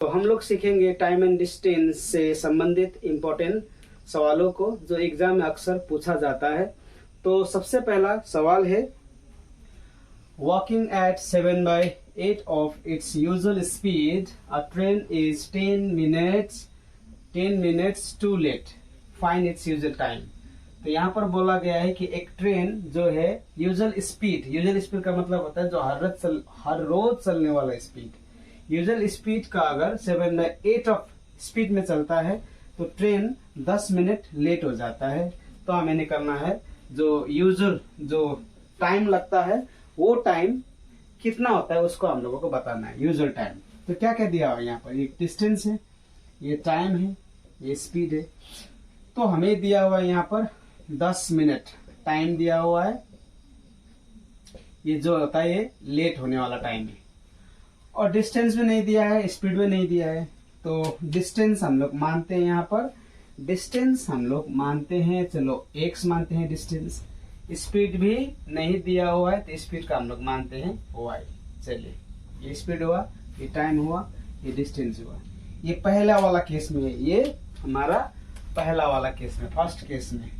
तो हम लोग सीखेंगे टाइम एंड डिस्टेंस से संबंधित इम्पोर्टेंट सवालों को जो एग्जाम में अक्सर पूछा जाता है। तो सबसे पहला सवाल है, walking at 7/8 of its usual speed a train is 10 minutes too late, find its usual time. तो यहाँ पर बोला गया है कि एक ट्रेन जो है यूजुअल स्पीड का मतलब होता है जो हर रोज चलने वाला स्पीड। यूजुअल स्पीड का अगर 7/8 ऑफ स्पीड में चलता है तो ट्रेन 10 मिनट लेट हो जाता है। तो हमें निकालना है जो यूजुअल जो टाइम लगता है वो टाइम कितना होता है, उसको हम लोगों को बताना है यूजुअल टाइम। तो क्या क्या दिया हुआ है यहाँ पर, ये डिस्टेंस है, ये टाइम है, ये स्पीड है। तो हमें दिया हुआ है यहाँ पर 10 मिनट टाइम दिया हुआ है, ये जो होता है ये लेट होने वाला टाइम है। और डिस्टेंस भी नहीं दिया है, स्पीड भी नहीं दिया है। तो डिस्टेंस हम लोग मानते हैं, यहाँ पर डिस्टेंस हम लोग मानते हैं, चलो x मानते हैं डिस्टेंस। स्पीड भी नहीं दिया हुआ है तो स्पीड का हम लोग मानते हैं y। चलिए, ये स्पीड हुआ, ये टाइम हुआ, ये डिस्टेंस हुआ। ये पहला वाला केस में है, ये हमारा पहला वाला केस में, फर्स्ट केस में।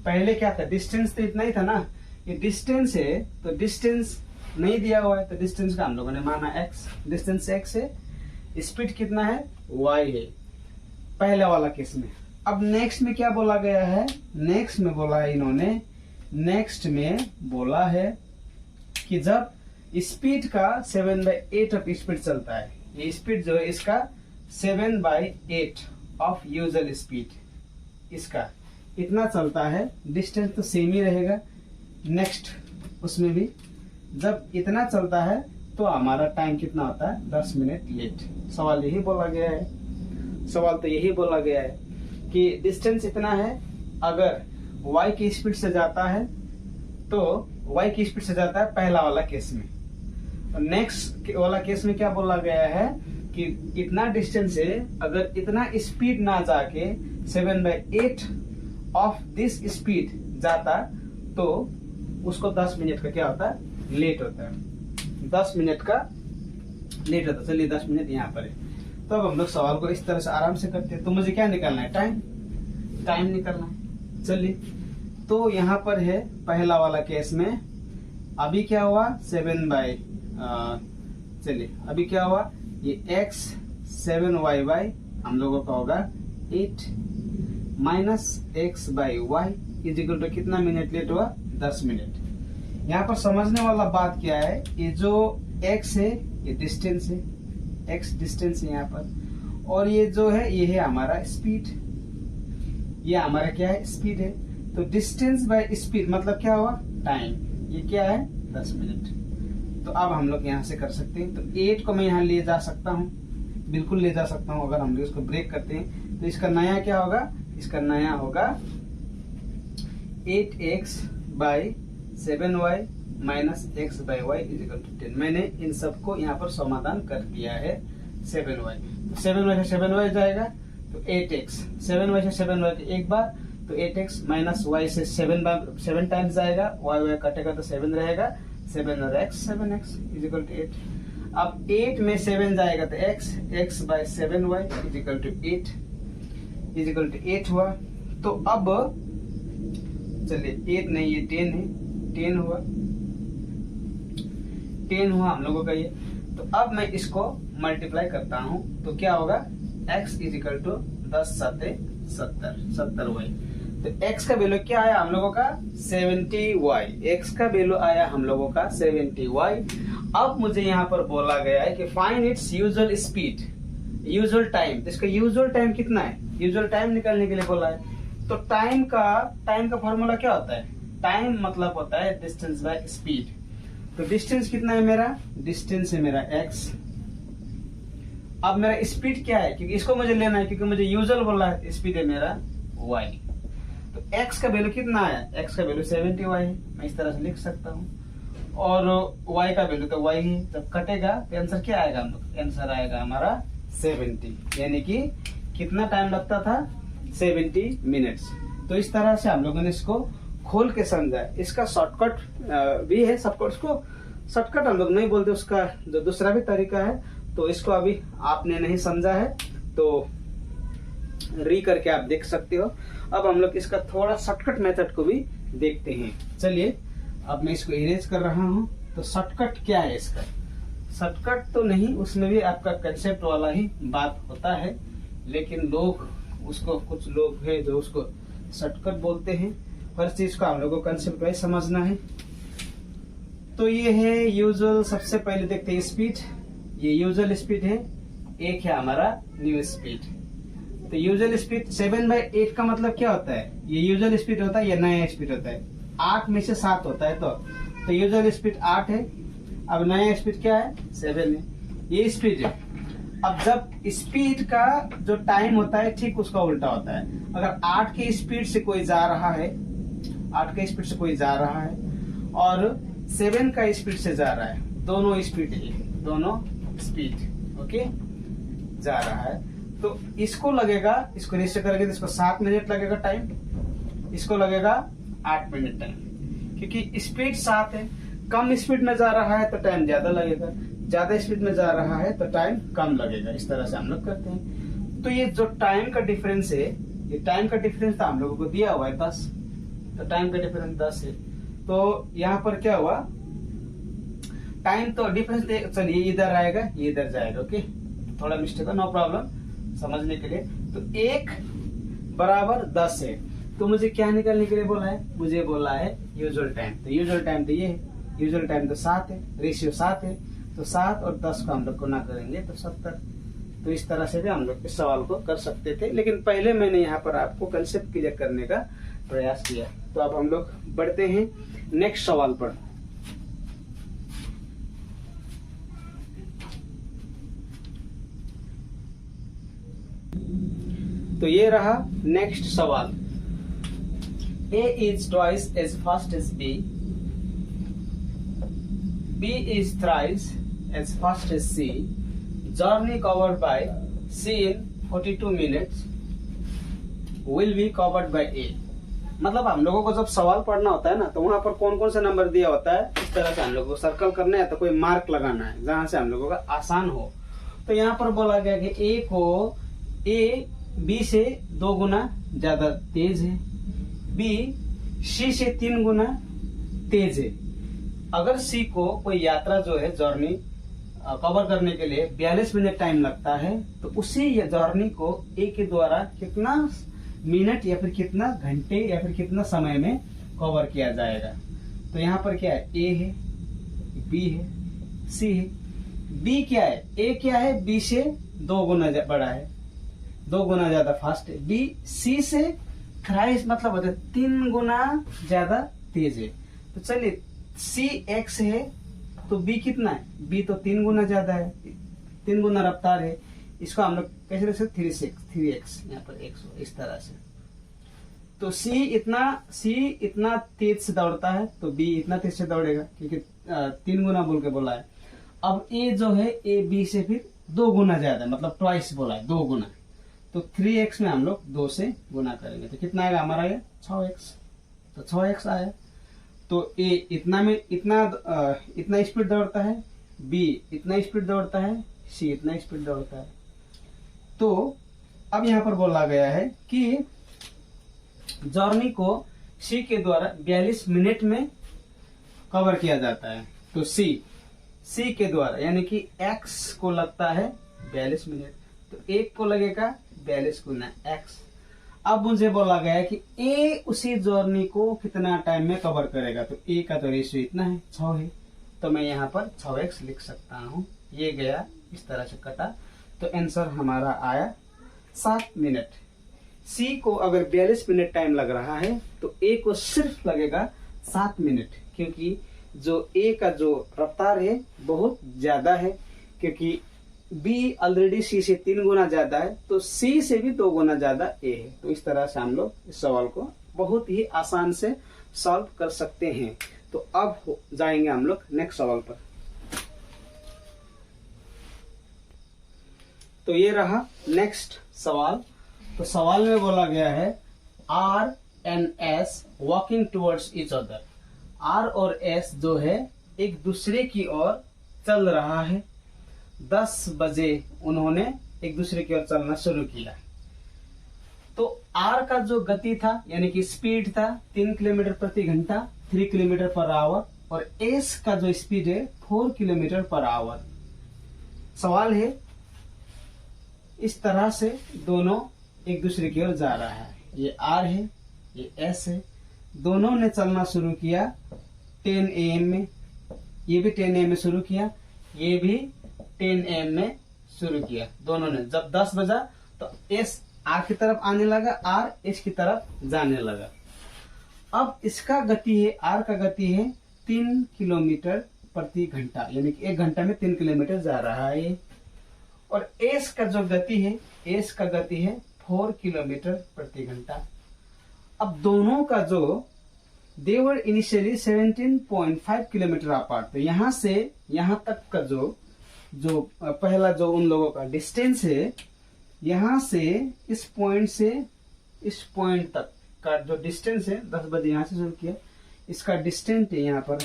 पहले क्या था, डिस्टेंस तो इतना ही था ना, ये डिस्टेंस है तो डिस्टेंस नहीं दिया हुआ है तो डिस्टेंस का हम लोगों ने माना x, डिस्टेंस x है, स्पीड कितना है y है, पहले वाला केस में। अब नेक्स्ट में क्या बोला गया है, नेक्स्ट में बोला है इन्होंने, नेक्स्ट में बोला है कि जब स्पीड का 7/8 ऑफ स्पीड चलता है, ये स्पीड जो है इसका 7/8 ऑफ यूजुअल स्पीड, इसका इतना चलता है, डिस्टेंस तो सेम ही रहेगा। नेक्स्ट उसमें भी जब इतना चलता है तो हमारा टाइम कितना होता है, 10 मिनट लेट। सवाल यही बोला गया है, सवाल तो यही बोला गया है कि डिस्टेंस इतना है, अगर y की स्पीड से जाता है तो y की स्पीड से जाता है पहला वाला केस में। नेक्स्ट वाला केस में क्या बोला गया है कि इतना डिस्टेंस है, अगर इतना स्पीड ना जाके 7/8 ऑफ दिस स्पीड जाता तो उसको 10 मिनट का क्या होता है, लेट होता है, 10 मिनट का लेट होता है। चलिए 10 मिनट यहाँ पर है। तो अब हम लोग सवाल को इस तरह से आराम से करते हैं। तो मुझे क्या निकालना है, टाइम निकालना है। चलिए, तो यहाँ पर है पहला वाला केस में, अभी क्या हुआ चलिए अभी क्या हुआ, ये x 7y हम लोगों का होगा 8 माइनस x/y इजिकल टू कितना मिनट लेट हुआ, 10 मिनट। यहाँ पर समझने वाला बात क्या है, ये जो x है ये डिस्टेंस है, x डिस्टेंस है यहाँ पर, और ये जो है ये है हमारा स्पीड, ये हमारा क्या है, स्पीड है। तो डिस्टेंस बाय स्पीड मतलब क्या हुआ, टाइम, ये क्या है 10 मिनट। तो अब हम लोग यहाँ से कर सकते हैं, तो 8 को मैं यहाँ ले जा सकता हूँ, बिल्कुल ले जा सकता हूँ। अगर हम लोग इसको ब्रेक करते हैं तो इसका नया क्या होगा, इसका नया होगा 8x/7y minus x/y is equal to 10। मैंने इन सबको यहाँ पर समाधान कर दिया है। 7y, तो 7y से 7y जाएगा तो 8x, 7y से 7y एक बार तो 8x माइनस y से 7 टाइम्स जाएगा, y कटेगा तो 7 रहेगा, 7 और x 7x इजिकल टू 8। अब 8 में 7 जाएगा तो x/7y is equal to 8 is equal to 8 हुआ। तो अब चलिए 8 नहीं, ये 10 है, 10 हुआ, 10 हुआ हम लोगों का ये। तो अब मैं इसको मल्टीप्लाई करता हूं तो क्या होगा, x इजिकल टू 10 7 70y। तो x का वैल्यू क्या आया हम लोगों का, 70y, x का वैल्यू आया हम लोगों का 70y। अब मुझे यहाँ पर बोला गया है कि find its usual speed, usual time. इसका यूजुअल टाइम कितना है, यूजुअल टाइम निकालने के लिए बोला है। तो टाइम का फॉर्मूला क्या होता है, टाइम मतलब होता है डिस्टेंस बाय स्पीड। तो डिस्टेंस कितना है मेरा, डिस्टेंस है मेरा x। अब मेरा स्पीड क्या है, क्योंकि इसको मुझे लेना है, क्योंकि मुझे यूजुअल बोला है, स्पीड है मेरा y। तो x का वैल्यू कितना आया, x का वैल्यू 70y है, मैं इस तरह से लिख सकता हूँ। और y का वैल्यू तो y ही, जब कटेगा तो आंसर क्या आएगा हम लोग, आंसर आएगा हमारा 70, यानी कि कितना टाइम लगता था, 70 मिनट्स। तो इस तरह से हम लोगों ने इसको खोल के समझा। इसका शॉर्टकट भी है, सबको उसको शॉर्टकट हम लोग नहीं बोलते, उसका जो दूसरा भी तरीका है तो तो इसको अभी आपने नहीं समझा है तो री करके आप देख सकते हो। अब हम लोग इसका थोड़ा शॉर्टकट मेथड को भी देखते हैं। चलिए अब मैं इसको इरेज कर रहा हूं। तो शॉर्टकट क्या है इसका? शॉर्टकट तो नहीं, उसमें भी आपका कंसेप्ट वाला ही बात होता है, लेकिन लोग उसको, कुछ लोग हैं जो उसको शॉर्टकट बोलते हैं। हर चीज का हम लोग को कंसेप्ट वाइज समझना है। तो ये है यूजुअल, सबसे पहले देखते हैं स्पीड। ये यूजुअल स्पीड है, एक है हमारा न्यू स्पीड। तो यूजुअल स्पीड 7/8 का मतलब क्या होता है? ये यूजुअल स्पीड होता है या नया स्पीड होता है? 8 में से 7 होता है। तो यूजुअल स्पीड 8 है। अब नया स्पीड क्या है? 7 है। ये स्पीड है। अब जब स्पीड का जो टाइम होता है ठीक उसका उल्टा होता है। अगर 8 के स्पीड से कोई जा रहा है, 8 के स्पीड से कोई जा रहा है और 7 का स्पीड से जा रहा है, दोनों स्पीड है, दोनों स्पीड ओके जा रहा है, तो इसको लगेगा, इसको रजिस्टर करेंगे तो इसको 7 मिनट लगेगा टाइम, इसको लगेगा 8 मिनट टाइम, क्योंकि स्पीड 7 है। कम स्पीड में जा रहा है तो टाइम ज्यादा लगेगा, ज्यादा स्पीड में जा रहा है तो टाइम कम लगेगा। इस तरह से हम लोग करते हैं। तो ये जो टाइम का डिफरेंस है, ये टाइम का डिफरेंस तो हम लोगों को दिया हुआ है 10, तो टाइम का डिफरेंस 10 है। तो यहाँ पर क्या हुआ, टाइम तो डिफरेंस, चलिए इधर आएगा, ये इधर जाएगा, ओके थोड़ा मिस्टेक है, नो प्रॉब्लम समझने के लिए। तो 1 बराबर 10 है, तो मुझे क्या निकालने के लिए बोला है? मुझे बोला है यूजुअल टाइम। तो यूजुअल टाइम तो ये है, यूजुअल टाइम तो 7 है, रेशियो 7 है। तो 7 और 10 को हम लोग गुना करेंगे तो 70। तो इस तरह से भी हम लोग इस सवाल को कर सकते थे, लेकिन पहले मैंने यहाँ पर आपको कंसेप्ट क्लियर करने का प्रयास किया। तो अब हम लोग बढ़ते हैं नेक्स्ट सवाल पर। तो ये रहा नेक्स्ट सवाल। A is twice as fast as B. B is thrice as fast as C. Journey covered by C in 42 minutes will be covered by A. मतलब हम लोगों को जब सवाल पढ़ना होता है ना, तो वहां पर कौन कौन सा नंबर दिया होता है, इस तरह से हम लोगों को सर्कल करना है, तो कोई मार्क लगाना है जहां से हम लोगों का आसान हो। तो यहाँ पर बोला गया कि A B से 2 गुना ज्यादा तेज है, B C से 3 गुना तेज है। अगर C को कोई यात्रा जो है जर्नी कवर करने के लिए 42 मिनट टाइम लगता है, तो उसी जर्नी को A के द्वारा कितना मिनट या फिर कितना घंटे या फिर कितना समय में कवर किया जाएगा। तो यहाँ पर क्या है? A है, B है, C है। B क्या है? A क्या है? B से 2 गुना बड़ा है, 2 गुना ज्यादा फास्ट है। B C से थ्राइस मतलब होता है 3 गुना ज्यादा तेज है। तो चलिए C X है तो B कितना है? B तो 3 गुना ज्यादा है, 3 गुना रफ्तार है। इसको हम लोग कैसे लिख सकते? 3x, यहाँ पर x हो, इस तरह से। तो C इतना तेज से दौड़ता है तो B इतना तेज से दौड़ेगा, क्योंकि 3 गुना बोल के बोला है। अब A जो है A B से फिर 2 गुना ज्यादा, मतलब ट्वाइस बोला है, 2 गुना। तो 3x में हम लोग 2 से गुना करेंगे तो कितना आएगा हमारा? ये 6x। तो 6x आया। तो A इतना स्पीड दौड़ता है, B इतना स्पीड दौड़ता है, C इतना स्पीड दौड़ता है। तो अब यहाँ पर बोला गया है कि जर्नी को C के द्वारा 42 मिनट में कवर किया जाता है। तो C के द्वारा यानी कि X को लगता है 42 मिनट, तो 1 को लगेगा 42 गुना X। अब मुझे बोला गया है कि A उसी जर्नी को कितना टाइम में कवर करेगा। तो A का तो रेशियो इतना है, 6 है, तो मैं यहाँ पर 6x लिख सकता हूँ। ये गया इस तरह से कटा, तो आंसर हमारा आया 7 मिनट। C को अगर 42 मिनट टाइम लग रहा है तो A को सिर्फ लगेगा 7 मिनट, क्योंकि जो A का जो रफ्तार है बहुत ज्यादा है, क्योंकि B ऑलरेडी C से 3 गुना ज्यादा है, तो C से भी 2 गुना ज्यादा A है। तो इस तरह से हम लोग इस सवाल को बहुत ही आसान से सॉल्व कर सकते हैं। तो अब जाएंगे हम लोग नेक्स्ट सवाल पर। तो ये रहा नेक्स्ट सवाल। तो सवाल में बोला गया है R and S walking towards each other. R और S जो है एक दूसरे की ओर चल रहा है। 10 बजे उन्होंने एक दूसरे की ओर चलना शुरू किया। तो आर का जो गति था यानी कि स्पीड था 3 किलोमीटर प्रति घंटा 3 किलोमीटर पर आवर, और एस का जो स्पीड है 4 किलोमीटर पर आवर। सवाल है इस तरह से दोनों एक दूसरे की ओर जा रहा है, ये आर है ये एस है, दोनों ने चलना शुरू किया 10 AM में, ये भी 10 AM में शुरू किया, ये भी 10 AM में शुरू किया। दोनों ने जब 10 बजा तो एस आर की तरफ आने लगा, आर एस की तरफ जाने लगा। अब इसका गति है, आर का गति है 3 किलोमीटर प्रति घंटा, यानी कि 1 घंटा में 3 किलोमीटर जा रहा है। और एस का जो गति है, एस का गति है 4 किलोमीटर प्रति घंटा। अब दोनों का जो देवर इनिशियली 17.5 किलोमीटर अपार्ट, तो यहां से यहां तक का जो पहला जो उन लोगों का डिस्टेंस है, यहां से इस पॉइंट से इस पॉइंट तक का जो डिस्टेंस है, 10 बजे यहां से शुरू किया, इसका डिस्टेंस है यहाँ पर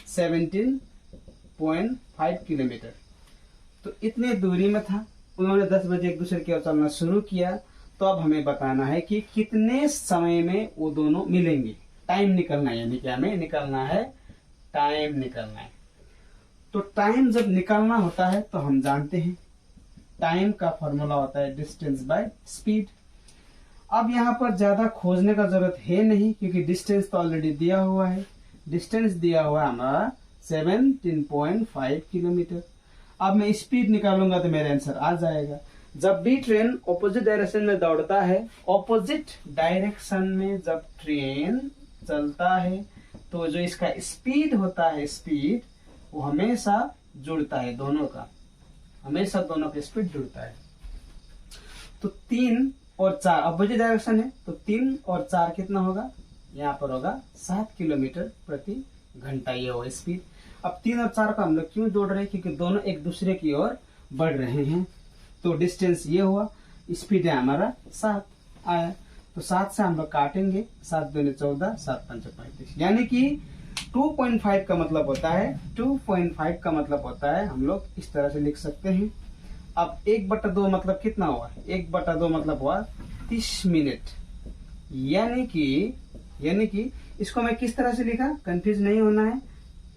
17.5 किलोमीटर। तो इतने दूरी में था, उन्होंने 10 बजे एक दूसरे की ओर चलना शुरू किया। तो अब हमें बताना है कि कितने समय में वो दोनों मिलेंगे, टाइम निकलना है, यानी कि हमें निकलना है टाइम निकलना है। तो टाइम जब निकालना होता है तो हम जानते हैं टाइम का फॉर्मूला होता है डिस्टेंस बाय स्पीड। अब यहाँ पर ज्यादा खोजने का जरूरत है नहीं, क्योंकि डिस्टेंस तो ऑलरेडी दिया हुआ है। डिस्टेंस दिया हुआ है हमारा 17.5 किलोमीटर। अब मैं स्पीड निकालूंगा तो मेरा आंसर आ जाएगा। जब भी ट्रेन ऑपोजिट डायरेक्शन में दौड़ता है, ऑपोजिट डायरेक्शन में जब ट्रेन चलता है, तो जो इसका स्पीड होता है, स्पीड वो हमेशा जुड़ता है, दोनों का हमेशा दोनों का स्पीड जुड़ता है। तो 3 और 4 अपोजिट डायरेक्शन है, तो 3 और 4 कितना होगा, यहाँ पर होगा 7 किलोमीटर प्रति घंटा, ये हो स्पीड। अब 3 और 4 को हम लोग क्यों जोड़ रहे हैं, क्योंकि दोनों एक दूसरे की ओर बढ़ रहे हैं। तो डिस्टेंस ये हुआ, स्पीड है हमारा 7 आया, तो 7 से हम लोग काटेंगे, 7 दूनी 14, 7 पंचे 35, यानी कि 2.5 का मतलब होता है, 2.5 का मतलब होता है, हम लोग इस तरह से लिख सकते हैं। अब 1/2 मतलब कितना हुआ, 1/2 मतलब हुआ 30 मिनट, यानी कि इसको मैं किस तरह से लिखा, कंफ्यूज नहीं होना है।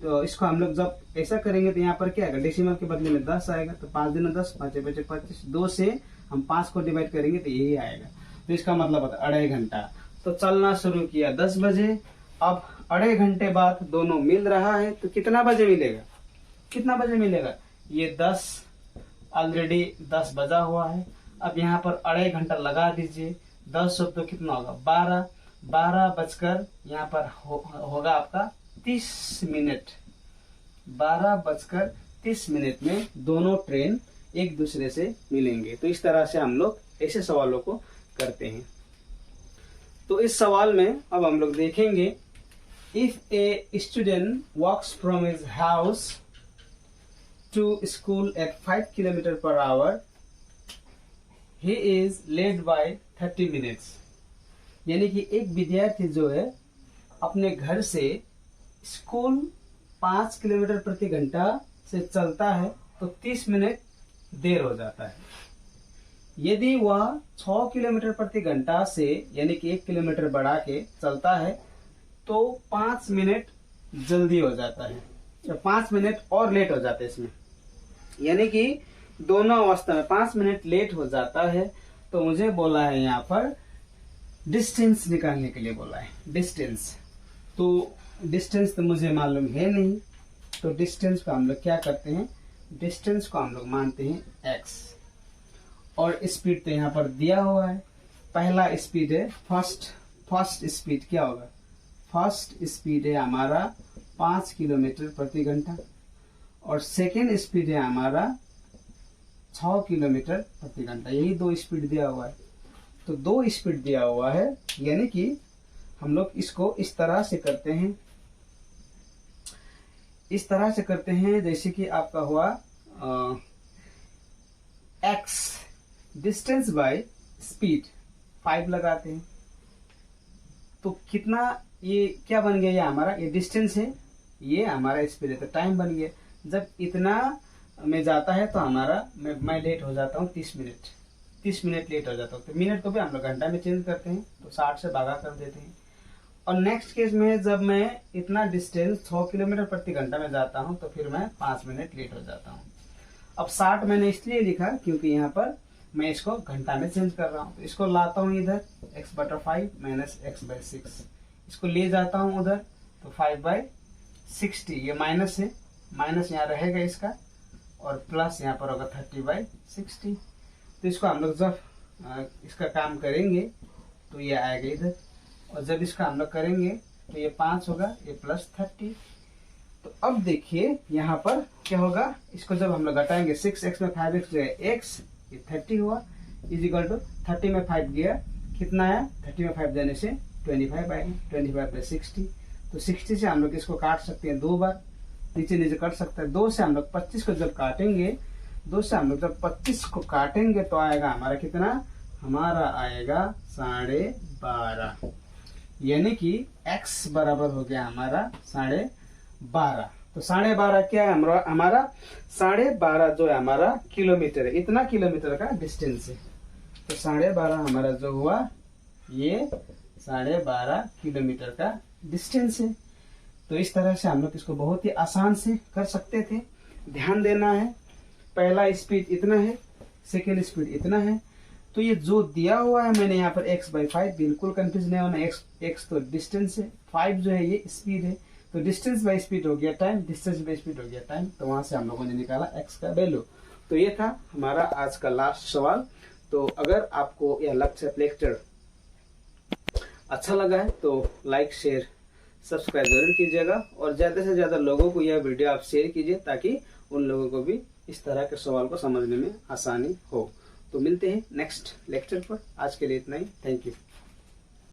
तो इसको हम लोग जब ऐसा करेंगे तो यहाँ पर क्या आएगा, डेसिमल के बदले में 10 आएगा, तो 5 दूनी 10, 5 5 25, 2 से हम 5 को डिवाइड करेंगे तो यही आएगा। तो इसका मतलब होता है 2.5 घंटा। तो चलना शुरू किया 10 बजे, अब 2.5 घंटे बाद दोनों मिल रहा है, तो कितना बजे मिलेगा, कितना बजे मिलेगा, ये 10 ऑलरेडी 10 बजा हुआ है। अब यहाँ पर 2.5 घंटा लगा दीजिए, 10 तो कितना होगा 12 बजकर यहाँ पर होगा आपका 30 मिनट, 12 बजकर 30 मिनट में दोनों ट्रेन एक दूसरे से मिलेंगे। तो इस तरह से हम लोग ऐसे सवालों को करते हैं। तो इस सवाल में अब हम लोग देखेंगे, if a student walks from his house to school at 5 kilometer per hour, he is late by 30 minutes। यानी कि एक विद्यार्थी जो है अपने घर से स्कूल 5 किलोमीटर प्रति घंटा से चलता है तो 30 मिनट देर हो जाता है। यदि वह 6 किलोमीटर प्रति घंटा से यानी कि 1 किलोमीटर बढ़ा के चलता है तो 5 मिनट जल्दी हो जाता है, 5 मिनट और लेट हो जाता है इसमें, यानी कि दोनों अवस्था में 5 मिनट लेट हो जाता है। तो मुझे बोला है यहाँ पर डिस्टेंस निकालने के लिए बोला है, डिस्टेंस। तो डिस्टेंस तो मुझे मालूम है नहीं, तो डिस्टेंस को हम लोग क्या करते हैं, डिस्टेंस को हम लोग मानते हैं x, और स्पीड तो यहाँ पर दिया हुआ है। पहला स्पीड है फर्स्ट स्पीड क्या होगा, फर्स्ट स्पीड है हमारा 5 किलोमीटर प्रति घंटा, और सेकेंड स्पीड है हमारा 6 किलोमीटर प्रति घंटा। यही 2 स्पीड दिया हुआ है, तो 2 स्पीड दिया हुआ है, यानी कि हम लोग इसको इस तरह से करते हैं, इस तरह से करते हैं जैसे कि आपका हुआ x डिस्टेंस बाय स्पीड 5 लगाते हैं, तो कितना, ये क्या बन गया, ये हमारा ये डिस्टेंस है, ये हमारा स्पीड है, तो टाइम बन गया। जब इतना में जाता है तो हमारा मैं लेट हो जाता हूँ 30 मिनट लेट हो जाता हूँ। तो मिनट को भी हम लोग घंटा में चेंज करते हैं, तो 60 से भागा कर देते हैं। और नेक्स्ट केस में जब मैं इतना डिस्टेंस 100 किलोमीटर प्रति घंटा में जाता हूँ तो फिर मैं 5 मिनट लेट हो जाता हूँ। अब 60 मैंने इसलिए लिखा क्योंकि यहाँ पर मैं इसको घंटा में चेंज कर रहा हूँ। तो इसको लाता हूँ इधर x/5 माइनस x/6, इसको ले जाता हूँ उधर तो 5/60, ये माइनस है, माइनस यहाँ रहेगा इसका, और प्लस यहाँ पर होगा 30/60। तो इसको हम लोग जब इसका काम करेंगे तो ये आएगा इधर, और जब इसका हम लोग करेंगे तो ये 5 होगा, ये प्लस 30। तो अब देखिए यहाँ पर क्या होगा, इसको जब हम लोग घटाएंगे 6x में 5x जो है x, ये 30 हुआ, इज इक्वल टू 30 में 5 गया, कितना आया, 30 में 5 देने से 25 आएगा, 25/60। तो 60 से हम लोग इसको काट सकते हैं 2 बार, नीचे नीचे कट सकता है। 2 से हम लोग 25 को जब काटेंगे, 2 से हम लोग जब 25 को काटेंगे तो आएगा हमारा कितना, हमारा आएगा 12.5, यानी कि x बराबर हो गया हमारा 12.5। तो 12.5 क्या है हमारा 12.5 जो है हमारा किलोमीटर है, इतना किलोमीटर का डिस्टेंस है। तो 12.5 हमारा जो हुआ ये 12.5 किलोमीटर का डिस्टेंस है। तो इस तरह से हम लोग इसको बहुत ही आसान से कर सकते थे। ध्यान देना है, पहला स्पीड इतना है, सेकेंड स्पीड इतना है। तो ये जो दिया हुआ है मैंने यहाँ पर x/5, बिल्कुल कंफ्यूज नहीं होना, x तो डिस्टेंस है, 5 जो है ये स्पीड है। तो डिस्टेंस बाय स्पीड हो गया टाइम, डिस्टेंस बाय स्पीड हो गया टाइम, तो वहां से हम लोगों ने निकाला x का वैल्यू। तो ये था हमारा आज का लास्ट सवाल। तो अगर आपको यह लेक्चर अच्छा लगा है तो लाइक शेयर सब्सक्राइब जरूर कीजिएगा, और ज्यादा से ज्यादा लोगों को यह वीडियो आप शेयर कीजिए ताकि उन लोगों को भी इस तरह के सवाल को समझने में आसानी हो। तो मिलते हैं नेक्स्ट लेक्चर पर, आज के लिए इतना ही, थैंक यू।